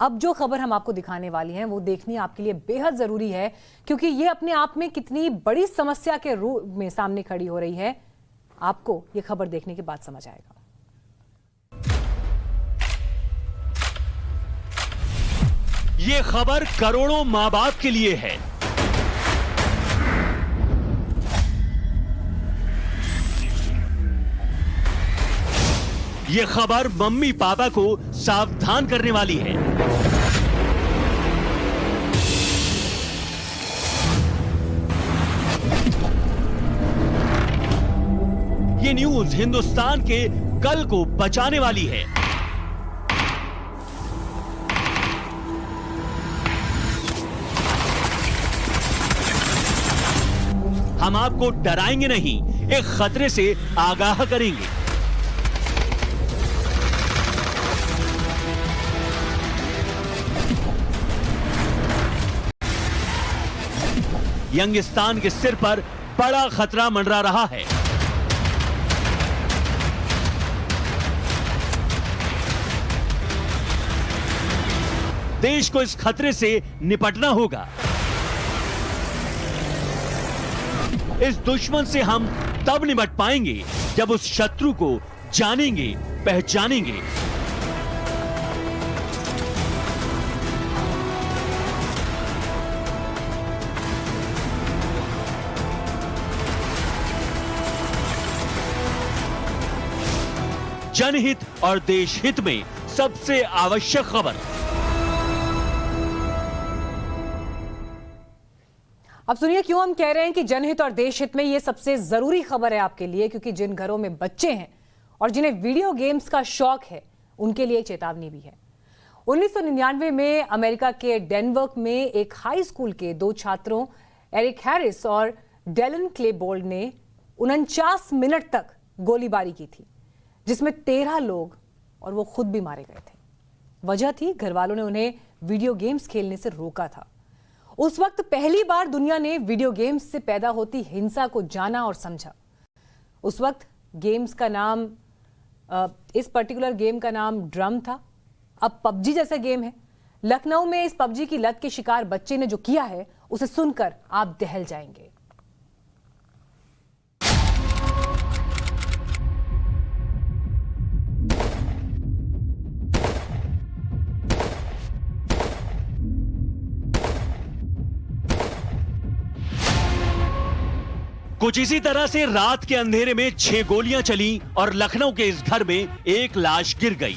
अब जो खबर हम आपको दिखाने वाली हैं वो देखनी आपके लिए बेहद जरूरी है, क्योंकि ये अपने आप में कितनी बड़ी समस्या के रूप में सामने खड़ी हो रही है, आपको ये खबर देखने के बाद समझ आएगा। ये खबर करोड़ों मां बाप के लिए है। ये खबर मम्मी पापा को सावधान करने वाली है। ये न्यूज हिंदुस्तान के कल को बचाने वाली है। हम आपको डराएंगे नहीं, एक खतरे से आगाह करेंगे। यंगिस्तान के सिर पर बड़ा खतरा मंडरा रहा है। देश को इस खतरे से निपटना होगा। इस दुश्मन से हम तब निपट पाएंगे जब उस शत्रु को जानेंगे, पहचानेंगे। जनहित और देश हित में सबसे आवश्यक खबर। अब सुनिए क्यों हम कह रहे हैं कि जनहित और देश हित में यह सबसे जरूरी खबर है आपके लिए, क्योंकि जिन घरों में बच्चे हैं और जिन्हें वीडियो गेम्स का शौक है उनके लिए चेतावनी भी है। 1999 में अमेरिका के डेनवर्क में एक हाई स्कूल के दो छात्रों एरिक हैरिस और डेलन क्लेबोल्ड ने 49 मिनट तक गोलीबारी की थी, जिसमें 13 लोग और वो खुद भी मारे गए थे। वजह थी घर वालों ने उन्हें वीडियो गेम्स खेलने से रोका था। उस वक्त पहली बार दुनिया ने वीडियो गेम्स से पैदा होती हिंसा को जाना और समझा। उस वक्त गेम्स का नाम, इस पर्टिकुलर गेम का नाम ड्रम था। अब पबजी जैसा गेम है। लखनऊ में इस पबजी की लत के शिकार बच्चे ने जो किया है उसे सुनकर आप दहल जाएंगे। कुछ इसी तरह से रात के अंधेरे में 6 गोलियां चली और लखनऊ के इस घर में एक लाश गिर गई।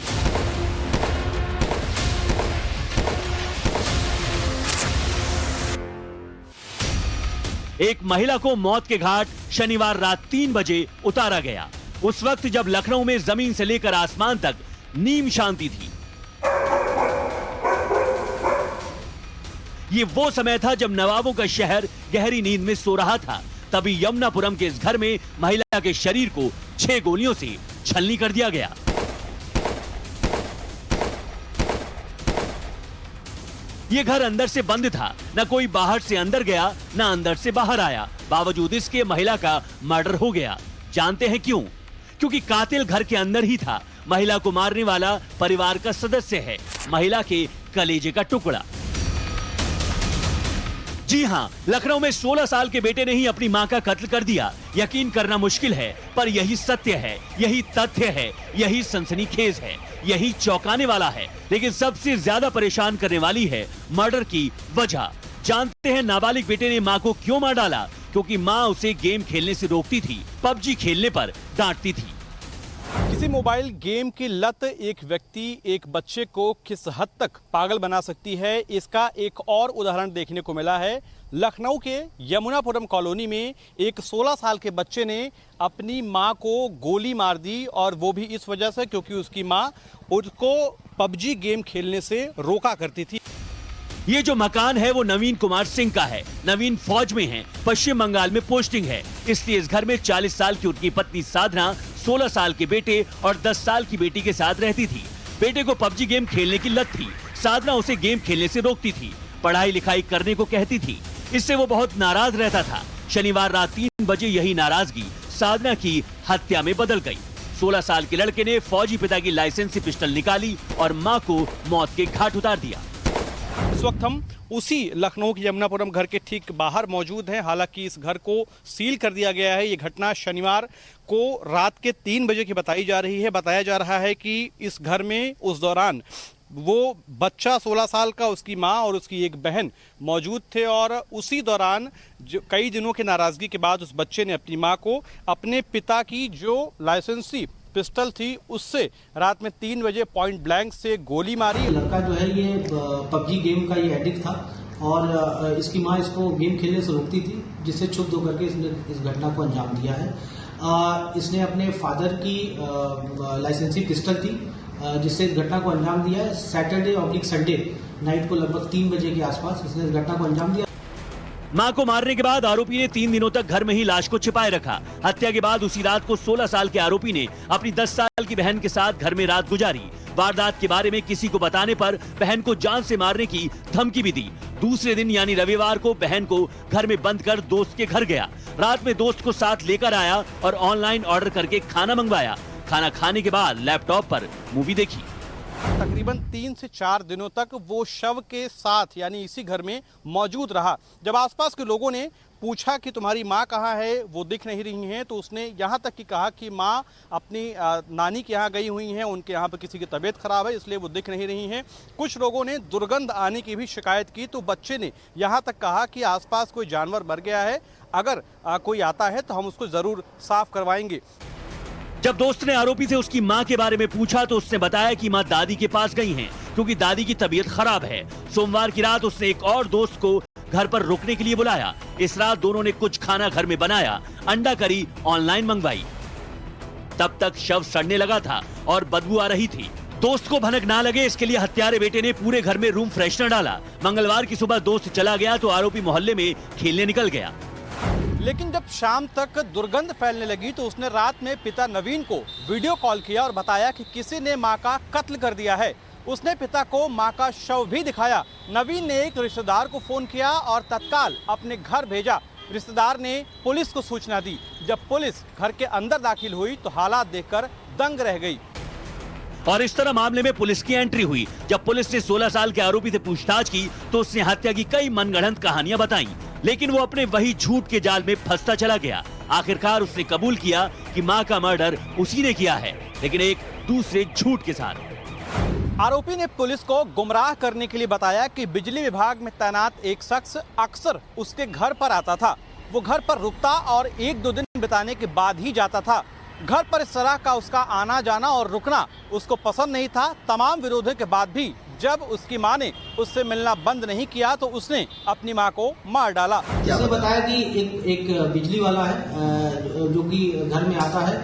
एक महिला को मौत के घाट शनिवार रात 3 बजे उतारा गया, उस वक्त जब लखनऊ में जमीन से लेकर आसमान तक नीम शांति थी। ये वो समय था जब नवाबों का शहर गहरी नींद में सो रहा था। तभी यमुनापुरम के इस घर में महिला के शरीर को 6 गोलियों से छलनी कर दिया गया। यह घर अंदर से बंद था, न कोई बाहर से अंदर गया, न अंदर से बाहर आया। बावजूद इसके महिला का मर्डर हो गया। जानते हैं क्यों? क्योंकि कातिल घर के अंदर ही था। महिला को मारने वाला परिवार का सदस्य है, महिला के कलेजे का टुकड़ा। जी हां, लखनऊ में 16 साल के बेटे ने ही अपनी मां का कत्ल कर दिया। यकीन करना मुश्किल है, पर यही सत्य है, यही तथ्य है, यही सनसनीखेज है, यही चौंकाने वाला है। लेकिन सबसे ज्यादा परेशान करने वाली है मर्डर की वजह। जानते हैं नाबालिग बेटे ने मां को क्यों मार डाला? क्योंकि मां उसे गेम खेलने से रोकती थी, पबजी खेलने पर डांटती थी। किसी मोबाइल गेम की लत एक व्यक्ति, एक बच्चे को किस हद तक पागल बना सकती है, इसका एक और उदाहरण देखने को मिला है। लखनऊ के यमुनापुरम कॉलोनी में एक 16 साल के बच्चे ने अपनी मां को गोली मार दी, और वो भी इस वजह से क्योंकि उसकी मां उसको पबजी गेम खेलने से रोका करती थी। ये जो मकान है वो नवीन कुमार सिंह का है। नवीन फौज में है, पश्चिम बंगाल में पोस्टिंग है, इसलिए इस घर में 40 साल की उनकी पत्नी साधना, 16 साल के बेटे और 10 साल की बेटी के साथ रहती थी। बेटे को पबजी गेम खेलने की लत थी। साधना उसे गेम खेलने से रोकती थी, पढ़ाई लिखाई करने को कहती थी। इससे वो बहुत नाराज रहता था। शनिवार रात 3 बजे यही नाराजगी साधना की हत्या में बदल गई। 16 साल के लड़के ने फौजी पिता की लाइसेंसी पिस्टल निकाली और मां को मौत के घाट उतार दिया। इस वक्त हम उसी लखनऊ के यमुनापुरम घर के ठीक बाहर मौजूद हैं। हालांकि इस घर को सील कर दिया गया है। ये घटना शनिवार को रात के 3 बजे की बताई जा रही है। बताया जा रहा है कि इस घर में उस दौरान वो बच्चा 16 साल का, उसकी मां और उसकी एक बहन मौजूद थे और उसी दौरान जो कई दिनों की नाराजगी के बाद उस बच्चे ने अपनी मां को अपने पिता की जो लाइसेंसी पिस्टल थी उससे रात में 3 बजे पॉइंट ब्लैंक से गोली मारी। लड़का जो है ये पबजी गेम का ये एडिक्ट था और इसकी माँ इसको गेम खेलने से रोकती थी, जिससे क्षुब्ध होकर के इसने इस घटना को अंजाम दिया है। इसने अपने फादर की लाइसेंसी पिस्टल थी जिससे इस घटना को अंजाम दिया है। सैटरडे/संडे नाइट को लगभग 3 बजे के आसपास इसने इस घटना को अंजाम दिया। मां को मारने के बाद आरोपी ने 3 दिनों तक घर में ही लाश को छिपाए रखा। हत्या के बाद उसी रात को 16 साल के आरोपी ने अपनी 10 साल की बहन के साथ घर में रात गुजारी। वारदात के बारे में किसी को बताने पर बहन को जान से मारने की धमकी भी दी। दूसरे दिन यानी रविवार को बहन को घर में बंद कर दोस्त के घर गया। रात में दोस्त को साथ लेकर आया और ऑनलाइन ऑर्डर करके खाना मंगवाया। खाना खाने के बाद लैपटॉप पर मूवी देखी। तकरीबन 3 से 4 दिनों तक वो शव के साथ यानी इसी घर में मौजूद रहा। जब आसपास के लोगों ने पूछा कि तुम्हारी माँ कहाँ है, वो दिख नहीं रही हैं, तो उसने यहाँ तक कि कहा कि माँ अपनी नानी के यहाँ गई हुई हैं, उनके यहाँ पर किसी की तबीयत खराब है इसलिए वो दिख नहीं रही हैं। कुछ लोगों ने दुर्गंध आने की भी शिकायत की, तो बच्चे ने यहाँ तक कहा कि आसपास कोई जानवर मर गया है, अगर कोई आता है तो हम उसको ज़रूर साफ करवाएंगे। जब दोस्त ने आरोपी से उसकी मां के बारे में पूछा तो उसने बताया कि मां दादी के पास गई हैं क्योंकि दादी की तबीयत खराब है। सोमवार की रात उसने एक और दोस्त को घर पर रुकने के लिए बुलाया। इस रात दोनों ने कुछ खाना घर में बनाया, अंडा करी ऑनलाइन मंगवाई। तब तक शव सड़ने लगा था और बदबू आ रही थी। दोस्त को भनक ना लगे इसके लिए हत्यारे बेटे ने पूरे घर में रूम फ्रेशनर डाला। मंगलवार की सुबह दोस्त चला गया तो आरोपी मोहल्ले में खेलने निकल गया। लेकिन जब शाम तक दुर्गंध फैलने लगी तो उसने रात में पिता नवीन को वीडियो कॉल किया और बताया कि किसी ने मां का कत्ल कर दिया है। उसने पिता को मां का शव भी दिखाया। नवीन ने एक रिश्तेदार को फोन किया और तत्काल अपने घर भेजा। रिश्तेदार ने पुलिस को सूचना दी। जब पुलिस घर के अंदर दाखिल हुई तो हालात देखकर दंग रह गई। और इस तरह मामले में पुलिस की एंट्री हुई। जब पुलिस ने 16 साल के आरोपी से पूछताछ की तो उसने हत्या की कई मनगढ़ंत कहानियां बताई, लेकिन वो अपने वही झूठ के जाल में फंसता चला गया। आखिरकार उसने कबूल किया कि मां का मर्डर उसी ने किया है, लेकिन एक दूसरे झूठ के साथ। आरोपी ने पुलिस को गुमराह करने के लिए बताया कि बिजली विभाग में तैनात एक शख्स अक्सर उसके घर पर आता था। वो घर पर रुकता और 1-2 दिन बिताने के बाद ही जाता था। घर पर इस तरह का उसका आना जाना और रुकना उसको पसंद नहीं था। तमाम विरोधों के बाद भी जब उसकी मां ने उससे मिलना बंद नहीं किया तो उसने अपनी मां को मार डाला। जैसे बताया कि एक बिजली वाला है जो कि घर में आता है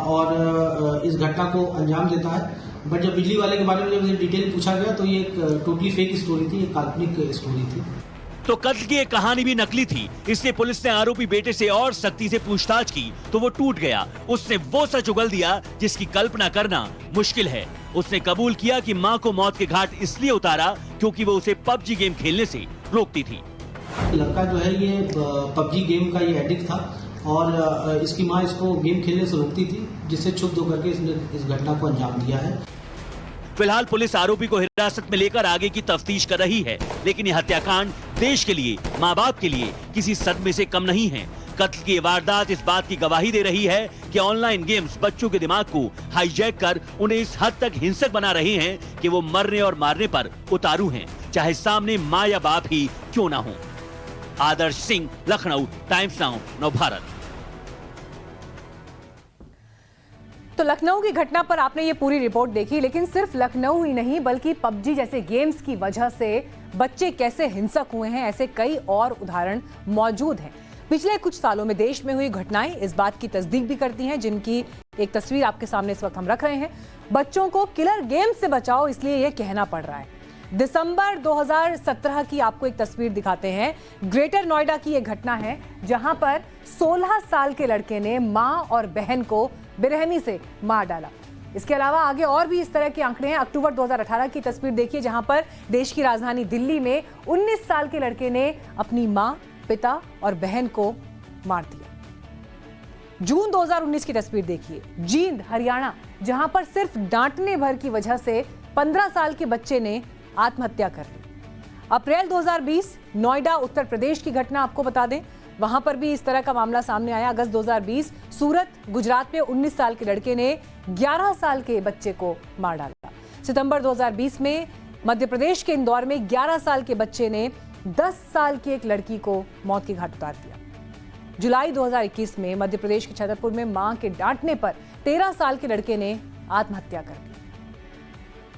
और इस घटना को अंजाम देता है। बट जब बिजली वाले के बारे में जब डिटेल पूछा गया तो ये एक टोटली फेक स्टोरी थी, एक काल्पनिक स्टोरी थी। तो कत्ल की एक कहानी भी नकली थी। इसलिए पुलिस ने आरोपी बेटे से और सख्ती से पूछताछ की तो वो टूट गया। उसने वो सच उगल दिया जिसकी कल्पना करना मुश्किल है। उसने कबूल किया कि मां को मौत के घाट इसलिए उतारा क्योंकि वो उसे पबजी गेम खेलने से रोकती थी। लड़का जो है ये पबजी गेम का ये एडिक्ट था और इसकी माँ इसको गेम खेलने से रोकती थी, जिससे क्षुब्ध होकर के इसने इस घटना को अंजाम दिया है। फिलहाल पुलिस आरोपी को हिरासत में लेकर आगे की तफ्तीश कर रही है, लेकिन यह हत्याकांड देश के लिए, माँ बाप के लिए किसी सदमे से कम नहीं है। कत्ल की वारदात इस बात की गवाही दे रही है कि ऑनलाइन गेम्स बच्चों के दिमाग को हाईजैक कर उन्हें इस हद तक हिंसक बना रहे हैं कि वो मरने और मारने पर उतारू हैं, चाहे सामने माँ या बाप ही क्यों ना हो। आदर्श सिंह, लखनऊ, टाइम्स नाउ, नवभारत। तो लखनऊ की घटना पर आपने ये पूरी रिपोर्ट देखी, लेकिन सिर्फ लखनऊ ही नहीं बल्कि पबजी जैसे गेम्स की वजह से बच्चे कैसे हिंसक हुए हैं, ऐसे कई और उदाहरण मौजूद हैं। पिछले कुछ सालों में देश में हुई घटनाएं इस बात की तस्दीक भी करती हैं, जिनकी एक तस्वीर आपके सामने इस वक्त हम रख रहे हैं। बच्चों को किलर गेम से बचाओ, इसलिए यह कहना पड़ रहा है। दिसंबर 2017 की आपको एक तस्वीर दिखाते हैं। ग्रेटर नोएडा की यह घटना है जहां पर 16 साल के लड़के ने मां और बहन को बेरहमी से मार डाला। इसके अलावा आगे और भी इस तरह के आंकड़े हैं। अक्टूबर 2018 की तस्वीर देखिए जहां पर देश की राजधानी दिल्ली में 19 साल के लड़के ने अपनी मां, पिता और बहन को मार दिया। जून 2019 की तस्वीर देखिए, जींद हरियाणा, जहां पर सिर्फ डांटने भर की वजह से 15 साल के बच्चे ने आत्महत्या कर ली। अप्रैल 2020 नोएडा उत्तर प्रदेश की घटना आपको बता दें, वहां पर भी इस तरह का मामला सामने आया। अगस्त 2020 सूरत गुजरात में 19 साल के लड़के ने 11 साल के बच्चे को मार डाला। सितंबर 2020 में मध्य प्रदेश के इंदौर में 11 साल के बच्चे ने 10 साल की एक लड़की को मौत के घाट उतार दिया। जुलाई 2021 में मध्य प्रदेश के छतरपुर में मां के डांटने पर 13 साल के लड़के ने आत्महत्या कर ली।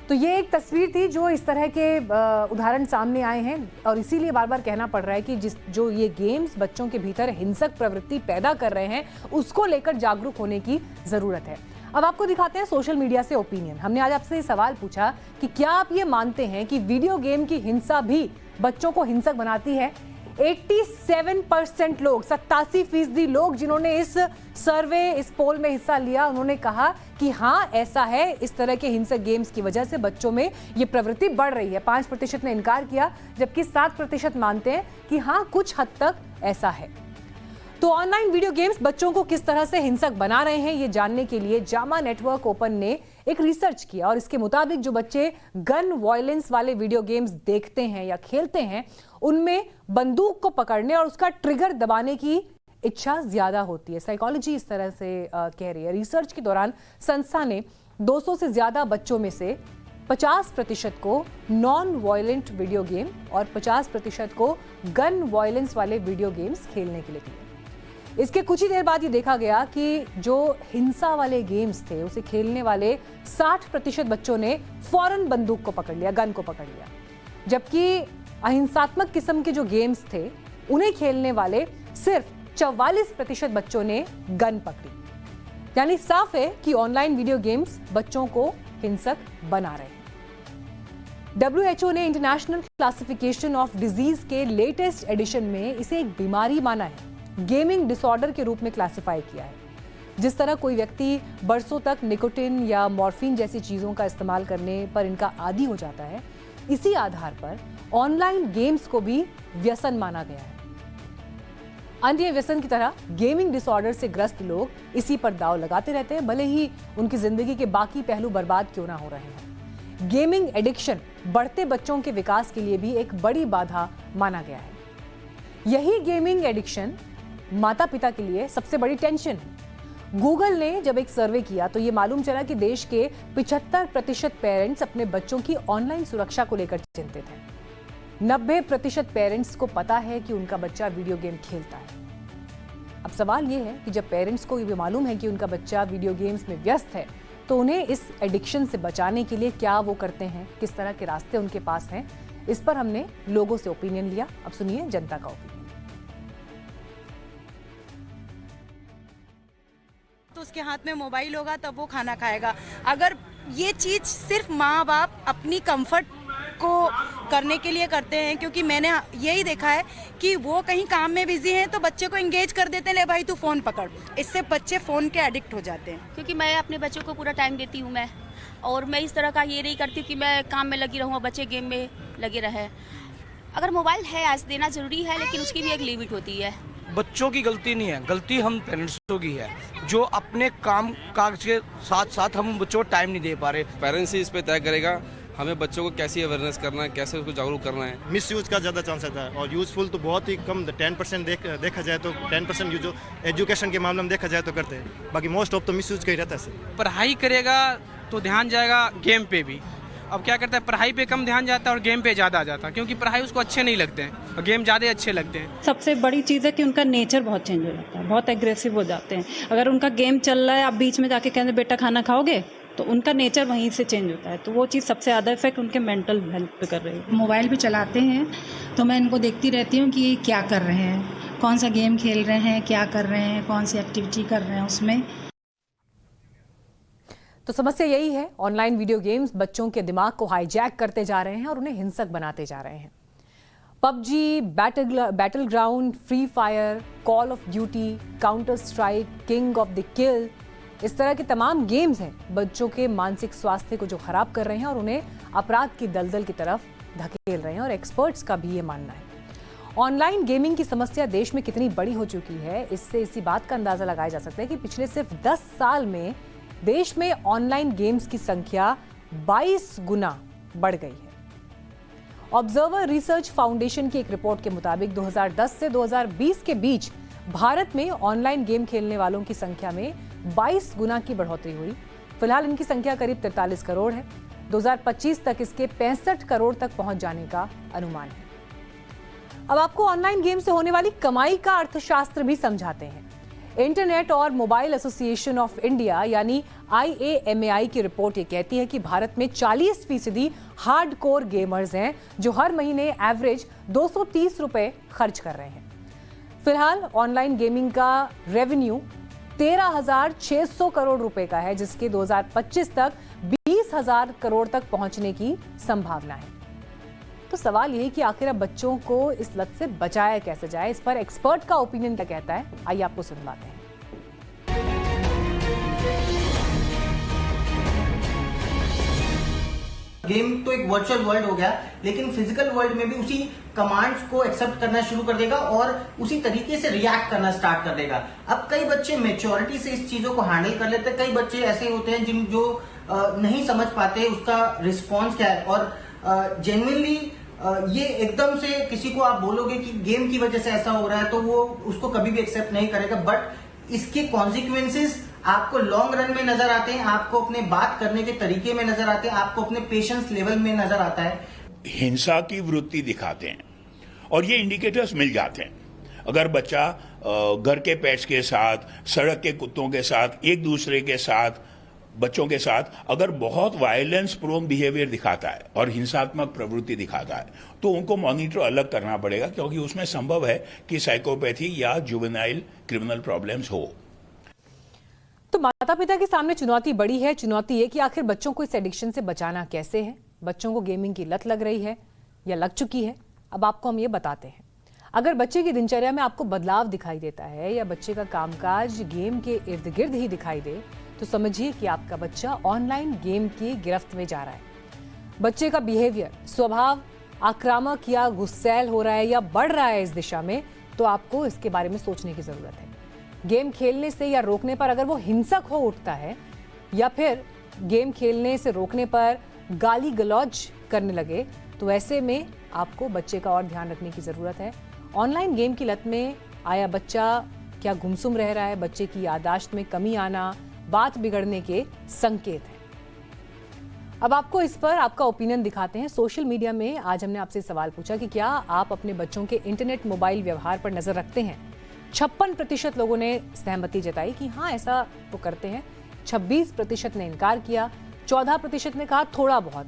तो ये एक तस्वीर थी जो इस तरह के उदाहरण सामने आए हैं और इसीलिए बार बार कहना पड़ रहा है कि जो ये गेम्स बच्चों के भीतर हिंसक प्रवृत्ति पैदा कर रहे हैं, उसको लेकर जागरूक होने की जरूरत है। अब आपको दिखाते हैं सोशल मीडिया से ओपिनियन। हमने आज आपसे सवाल पूछा कि क्या आप ये मानते हैं कि वीडियो गेम की हिंसा भी बच्चों को हिंसक बनाती है? 87% लोग, 87% लोग जिन्होंने इस सर्वे, इस पोल में हिस्सा लिया, उन्होंने कहा कि हाँ ऐसा है, इस तरह के हिंसक गेम्स की वजह से बच्चों में ये प्रवृत्ति बढ़ रही है। 5% ने इनकार किया, जबकि 7% मानते हैं कि हाँ कुछ हद तक ऐसा है। तो ऑनलाइन वीडियो गेम्स बच्चों को किस तरह से हिंसक बना रहे हैं, ये जानने के लिए जामा नेटवर्क ओपन ने एक रिसर्च किया और इसके मुताबिक जो बच्चे गन वायलेंस वाले वीडियो गेम्स देखते हैं या खेलते हैं, उनमें बंदूक को पकड़ने और उसका ट्रिगर दबाने की इच्छा ज्यादा होती है। साइकोलॉजी इस तरह से कह रही है। रिसर्च के दौरान संस्था ने 200 से ज्यादा बच्चों में से 50% को नॉन वायलेंट वीडियो गेम और 50% को गन वायलेंस वाले वीडियो गेम्स खेलने के लिए दिए। इसके कुछ ही देर बाद ये देखा गया कि जो हिंसा वाले गेम्स थे उसे खेलने वाले 60% बच्चों ने फौरन बंदूक को पकड़ लिया, गन को पकड़ लिया, जबकि अहिंसात्मक किस्म के जो गेम्स थे उन्हें खेलने वाले सिर्फ 44% बच्चों ने गन पकड़ी। यानी साफ है कि ऑनलाइन वीडियो गेम्स बच्चों को हिंसक बना रहे हैं। WHO ने इंटरनेशनल क्लासिफिकेशन ऑफ डिजीज के लेटेस्ट एडिशन में इसे एक बीमारी माना है, गेमिंग डिसऑर्डर के रूप में क्लासिफाई किया है। जिस तरह कोई व्यक्ति बरसों तक निकोटिन या मॉर्फिन जैसी चीजों का इस्तेमाल करने पर इनका आदी हो जाता है, इसी आधार पर ऑनलाइन गेम्स को भी व्यसन माना गया है। अन्य व्यसन की तरह गेमिंग डिसऑर्डर से ग्रस्त लोग इसी पर दांव लगाते रहते हैं, भले ही उनकी जिंदगी के बाकी पहलू बर्बाद क्यों ना हो रहे हैं। गेमिंग एडिक्शन बढ़ते बच्चों के विकास के लिए भी एक बड़ी बाधा माना गया है। यही गेमिंग एडिक्शन माता पिता के लिए सबसे बड़ी टेंशन है। गूगल ने जब एक सर्वे किया तो ये मालूम चला कि देश के 75% पेरेंट्स अपने बच्चों की ऑनलाइन सुरक्षा को लेकर चिंतित हैं। 90% पेरेंट्स को पता है कि उनका बच्चा वीडियो गेम खेलता है। अब सवाल ये है कि जब पेरेंट्स को ये मालूम है कि उनका बच्चा वीडियो गेम्स में व्यस्त है, तो उन्हें इस एडिक्शन से बचाने के लिए क्या वो करते हैं, किस तरह के रास्ते उनके पास हैं, इस पर हमने लोगों से ओपिनियन लिया। अब सुनिए जनता का ओपिनियन। तो उसके हाथ में मोबाइल होगा तब वो खाना खाएगा। अगर ये चीज़ सिर्फ माँ बाप अपनी कंफर्ट को करने के लिए करते हैं, क्योंकि मैंने यही देखा है कि वो कहीं काम में बिजी हैं तो बच्चे को एंगेज कर देते हैं, ले भाई तू फ़ोन पकड़। इससे बच्चे फ़ोन के एडिक्ट हो जाते हैं। क्योंकि मैं अपने बच्चों को पूरा टाइम देती हूँ मैं, और मैं इस तरह का ये नहीं करती कि मैं काम में लगी रहूँ, बच्चे गेम में लगे रहे। अगर मोबाइल है आज देना ज़रूरी है, लेकिन उसकी भी एक लिमिट होती है। बच्चों की गलती नहीं है, गलती हम पेरेंट्सों की है, जो अपने काम काज के साथ साथ हम बच्चों को टाइम नहीं दे पा रहे। पेरेंट्स ही इस पे तय करेगा हमें बच्चों को कैसी अवेयरनेस करना है, कैसे उसको जागरूक करना है। मिस यूज़ का ज़्यादा चांस रहता है और यूज़फुल तो बहुत ही कम, 10% देखा जाए तो 10% जो एजुकेशन के मामले में देखा जाए तो करते हैं, बाकी मोस्ट ऑफ तो मिस यूज़ का ही रहता है सर। पढ़ाई करेगा तो ध्यान जाएगा गेम पे भी। अब क्या करता है, पढ़ाई पे कम ध्यान जाता है और गेम पे ज़्यादा आ जाता है, क्योंकि पढ़ाई उसको अच्छे नहीं लगते हैं और गेम ज़्यादा अच्छे लगते हैं। सबसे बड़ी चीज़ है कि उनका नेचर बहुत चेंज हो जाता है, बहुत एग्रेसिव हो जाते हैं। अगर उनका गेम चल रहा है, आप बीच में जाके कहते बेटा खाना खाओगे, तो उनका नेचर वहीं से चेंज होता है। तो वो चीज़ सबसे ज़्यादा इफेक्ट उनके मेंटल हेल्थ पे कर रही है। मोबाइल भी चलाते हैं तो मैं इनको देखती रहती हूँ कि ये क्या कर रहे हैं, कौन सा गेम खेल रहे हैं, क्या कर रहे हैं, कौन सी एक्टिविटी कर रहे हैं उसमें। तो समस्या यही है, ऑनलाइन वीडियो गेम्स बच्चों के दिमाग को हाईजैक करते जा रहे हैं और उन्हें हिंसक बनाते जा रहे हैं। PUBG, battle ground, free fire, call of duty, counter strike, king of the किल, इस तरह के तमाम गेम्स हैं बच्चों के मानसिक स्वास्थ्य को जो खराब कर रहे हैं और उन्हें अपराध की दलदल की तरफ धकेल रहे हैं, और एक्सपर्ट्स का भी ये मानना है। ऑनलाइन गेमिंग की समस्या देश में कितनी बड़ी हो चुकी है, इससे इसी बात का अंदाजा लगाया जा सकता है कि पिछले सिर्फ 10 साल में देश में ऑनलाइन गेम्स की संख्या 22 गुना बढ़ गई है। ऑब्जर्वर रिसर्च फाउंडेशन की एक रिपोर्ट के मुताबिक 2010 से 2020 के बीच भारत में ऑनलाइन गेम खेलने वालों की संख्या में 22 गुना की बढ़ोतरी हुई। फिलहाल इनकी संख्या करीब 43 करोड़ है। 2025 तक इसके 65 करोड़ तक पहुंच जाने का अनुमान है। अब आपको ऑनलाइन गेम से होने वाली कमाई का अर्थशास्त्र भी समझाते हैं। इंटरनेट और मोबाइल एसोसिएशन ऑफ इंडिया यानी IAMAI की रिपोर्ट ये कहती है कि भारत में 40% हार्डकोर गेमर्स हैं जो हर महीने एवरेज 230 रुपए खर्च कर रहे हैं। फिलहाल ऑनलाइन गेमिंग का रेवेन्यू 13,600 करोड़ रुपए का है, जिसके 2025 तक 20,000 करोड़ तक पहुंचने की संभावना है। तो सवाल यही कि आखिर अब बच्चों को इस लत से बचाया कैसे जाए, इस पर एक्सपर्ट का ओपिनियन क्या कहता है, आइए आपको सुनवाते हैं। गेम तो एक वर्चुअल वर्ल्ड हो गया, लेकिन फिजिकल वर्ल्ड में भी उसी कमांड्स को एक्सेप्ट करना शुरू कर देगा और उसी तरीके से रिएक्ट करना स्टार्ट कर देगा। अब कई बच्चे मेच्योरिटी से इस चीजों को हैंडल कर लेते हैं, कई बच्चे ऐसे होते हैं जिन जो नहीं समझ पाते उसका रिस्पॉन्स क्या है, और जेन्युइनली ये एकदम से किसी को आप बोलोगे कि गेम की वजह से ऐसा हो रहा है तो वो उसको कभी भी एक्सेप्ट नहीं करेगा। बट इसके कॉन्सिक्वेंसेस आपको लॉन्ग रन में नजर आते हैं, आपको अपने बात करने के तरीके में नजर आते हैं, आपको अपने पेशेंस लेवल में नजर आता है। हिंसा की वृत्ति दिखाते हैं और ये इंडिकेटर्स मिल जाते हैं। अगर बच्चा घर के पेट्स के साथ, सड़क के कुत्तों के साथ, एक दूसरे के साथ, बच्चों के साथ अगर बहुत वायलेंस प्रोन बिहेवियर दिखाता है और हिंसात्मक प्रवृत्ति दिखाता है तो उनको मॉनिटर अलग करना पड़ेगा, क्योंकि उसमें संभव है कि साइकोपैथी या जुवेनाइल क्रिमिनल प्रॉब्लम्स हो। तो माता पिता के सामने चुनौती बड़ी है। चुनौती है कि आखिर बच्चों को इस एडिक्शन से बचाना कैसे है। बच्चों को गेमिंग की लत लग रही है या लग चुकी है, अब आपको हम ये बताते हैं। अगर बच्चे की दिनचर्या में आपको बदलाव दिखाई देता है या बच्चे का कामकाज गेम के इर्द गिर्द ही दिखाई दे तो समझिए कि आपका बच्चा ऑनलाइन गेम की गिरफ्त में जा रहा है। बच्चे का बिहेवियर, स्वभाव आक्रामक या गुस्सैल हो रहा है या बढ़ रहा है इस दिशा में, तो आपको इसके बारे में सोचने की जरूरत है। गेम खेलने से या रोकने पर अगर वो हिंसक हो उठता है या फिर गेम खेलने से रोकने पर गाली गलौज करने लगे, तो ऐसे में आपको बच्चे का और ध्यान रखने की जरूरत है। ऑनलाइन गेम की लत में आया बच्चा क्या गुमसुम रह रहा है, बच्चे की याददाश्त में कमी आना बात बिगड़ने के संकेत हैं। अब आपको इस पर आपका ओपिनियन दिखाते हैं। सोशल मीडिया में आज हमने आपसे सवाल पूछा कि क्या आप अपने बच्चों के इंटरनेट मोबाइल व्यवहार पर नजर रखते हैं। 56% लोगों ने सहमति जताई कि हाँ ऐसा तो करते हैं। 26% ने इनकार किया, 14% ने कहा थोड़ा बहुत,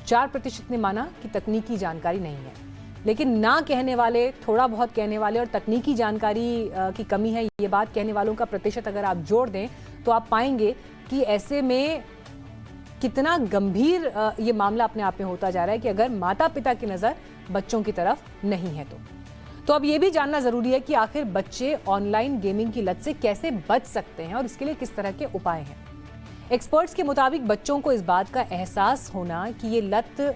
4% ने माना कि तकनीकी जानकारी नहीं है। लेकिन ना कहने वाले, थोड़ा बहुत कहने वाले और तकनीकी जानकारी की कमी है, ये बात कहने वालों का प्रतिशत अगर आप जोड़ दें तो आप पाएंगे कि ऐसे में कितना गंभीर ये मामला अपने आप में होता जा रहा है कि अगर माता पिता की नज़र बच्चों की तरफ नहीं है तो अब ये भी जानना जरूरी है कि आखिर बच्चे ऑनलाइन गेमिंग की लत से कैसे बच सकते हैं और इसके लिए किस तरह के उपाय हैं। एक्सपर्ट्स के मुताबिक बच्चों को इस बात का एहसास होना कि ये लत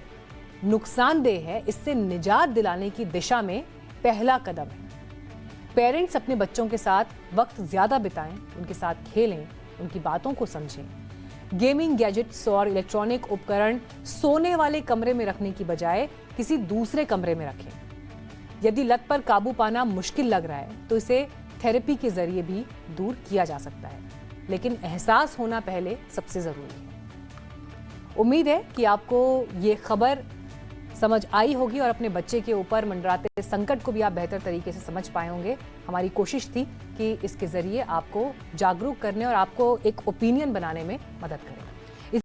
नुकसानदेह है, इससे निजात दिलाने की दिशा में पहला कदम है। पेरेंट्स अपने बच्चों के साथ वक्त ज्यादा बिताएं, उनके साथ खेलें, उनकी बातों को समझें। गेमिंग गैजेट्स और इलेक्ट्रॉनिक उपकरण सोने वाले कमरे में रखने की बजाय किसी दूसरे कमरे में रखें। यदि लत पर काबू पाना मुश्किल लग रहा है तो इसे थेरेपी के जरिए भी दूर किया जा सकता है, लेकिन एहसास होना पहले सबसे जरूरी है। उम्मीद है कि आपको ये खबर समझ आई होगी और अपने बच्चे के ऊपर मंडराते संकट को भी आप बेहतर तरीके से समझ पाए होंगे। हमारी कोशिश थी कि इसके जरिए आपको जागरूक करने और आपको एक ओपिनियन बनाने में मदद करें।